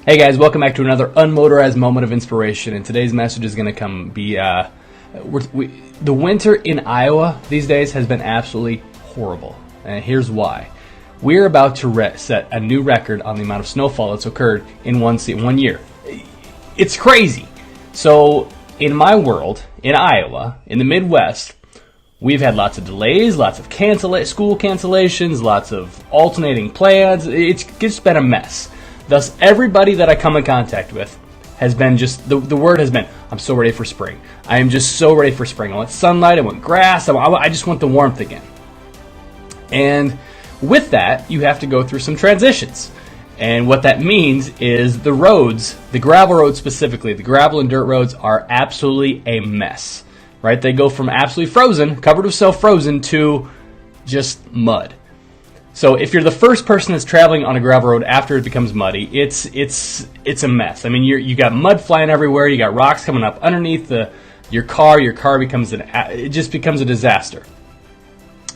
Hey guys, welcome back to another unmotorized moment of inspiration. And today's message is going to be the winter in Iowa these days has been absolutely horrible. And here's why. We're about to set a new record on the amount of snowfall that's occurred in one year. It's crazy. So in my world, in Iowa, in the Midwest, we've had lots of delays, lots of school cancellations, lots of alternating plans. It's just been a mess. Thus, everybody that I come in contact with has been just, the word has been, I'm so ready for spring. I am just so ready for spring. I want sunlight, I want grass, I just want the warmth again. And with that, you have to go through some transitions. And what that means is the roads, the gravel roads specifically, the gravel and dirt roads are absolutely a mess, right? They go from absolutely frozen, covered with snow, frozen, to just mud. So if you're the first person that's traveling on a gravel road after it becomes muddy, it's a mess. I mean, you got mud flying everywhere. You got rocks coming up underneath your car. Your car it just becomes a disaster.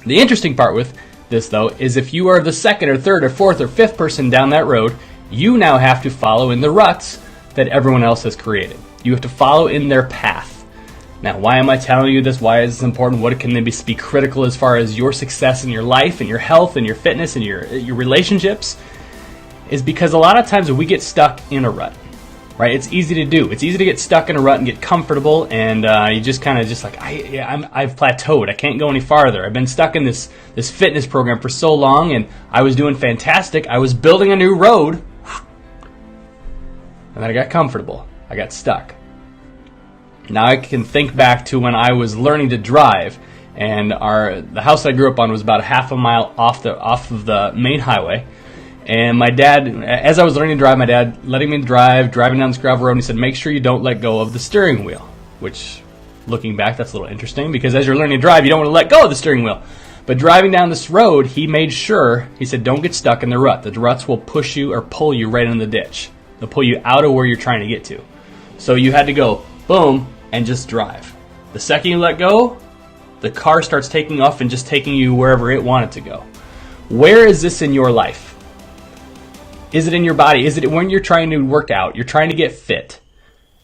The interesting part with this, though, is if you are the second or third or fourth or fifth person down that road, you now have to follow in the ruts that everyone else has created. You have to follow in their path. Now, why am I telling you this? Why is this important? What can they be critical as far as your success in your life and your health and your fitness and your relationships? Is because a lot of times we get stuck in a rut, right? It's easy to do. It's easy to get stuck in a rut and get comfortable, and you just kind of just like, I've plateaued. I can't go any farther. I've been stuck in this fitness program for so long, and I was doing fantastic. I was building a new road, and then I got comfortable. I got stuck. Now I can think back to when I was learning to drive, and the house I grew up on was about a half a mile off of the main highway. And my dad, as I was learning to drive, my dad letting me driving down this gravel road, and he said, make sure you don't let go of the steering wheel. Which, looking back, that's a little interesting, because as you're learning to drive, you don't want to let go of the steering wheel. But driving down this road, he made sure, he said, don't get stuck in the rut. The ruts will push you or pull you right in the ditch. They'll pull you out of where you're trying to get to. So you had to go, boom, and just drive. The second you let go, the car starts taking off and just taking you wherever it wanted to go. Where is this in your life? Is it in your body? Is it when you're trying to work out, you're trying to get fit,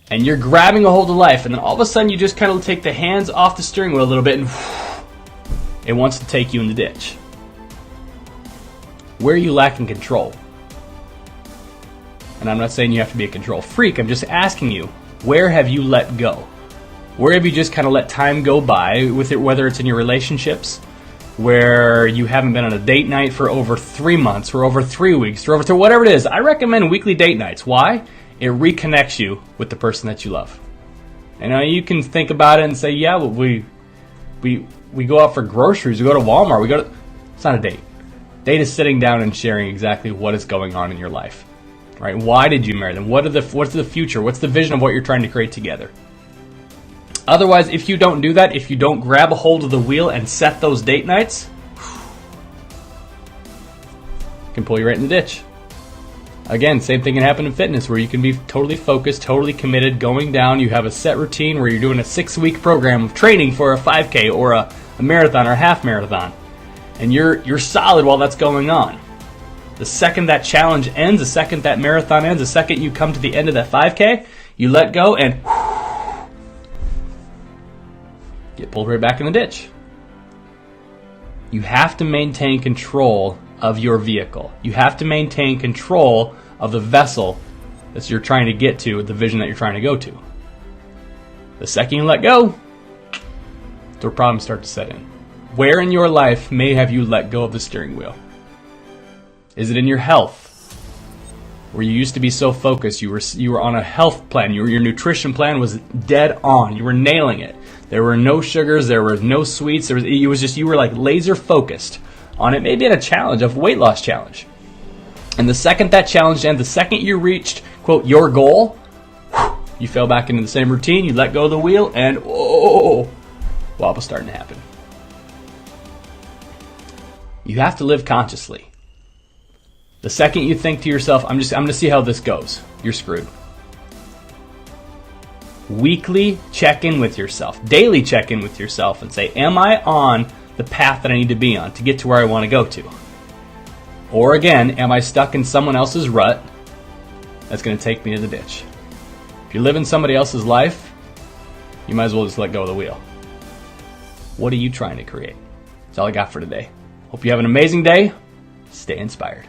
and you're grabbing a hold of life, and then all of a sudden you just kind of take the hands off the steering wheel a little bit, and it wants to take you in the ditch? Where are you lacking control? And I'm not saying you have to be a control freak. I'm just asking you, where have you let go? Where have you just kind of let time go by with it, whether it's in your relationships, where you haven't been on a date night for over 3 months, or over 3 weeks, or over whatever it is. I recommend weekly date nights. Why? It reconnects you with the person that you love. And you can think about it and say, yeah, well, we go out for groceries, we go to Walmart, it's not a date. Date is sitting down and sharing exactly what is going on in your life. Right? Why did you marry them? What's the future? What's the vision of what you're trying to create together? Otherwise, if you don't do that, if you don't grab a hold of the wheel and set those date nights, it can pull you right in the ditch. Again, same thing can happen in fitness, where you can be totally focused, totally committed, going down. You have a set routine where you're doing a 6-week program of training for a 5K or a marathon or a half marathon, and you're solid while that's going on. The second that challenge ends, the second that marathon ends, the second you come to the end of that 5K, you let go and get pulled right back in the ditch. You have to maintain control of your vehicle. You have to maintain control of the vessel that you're trying to get to, the vision that you're trying to go to. The second you let go, the problems start to set in. Where in your life may have you let go of the steering wheel? Is it in your health, where you used to be so focused? You were on a health plan. Your nutrition plan was dead on. You were nailing it. There were no sugars. There were no sweets. You were like laser focused on it. Maybe in a challenge, a weight loss challenge. And the second that challenge ended, the second you reached, quote, your goal, you fell back into the same routine. You let go of the wheel, and wobble's starting to happen. You have to live consciously. The second you think to yourself, I'm going to see how this goes, you're screwed. Weekly check-in with yourself, daily check-in with yourself, and say, am I on the path that I need to be on to get to where I want to go to? Or again, am I stuck in someone else's rut that's going to take me to the ditch. If you're living somebody else's life, you might as well just let go of the wheel. What are you trying to create? That's all I got for today. Hope you have an amazing day. Stay inspired.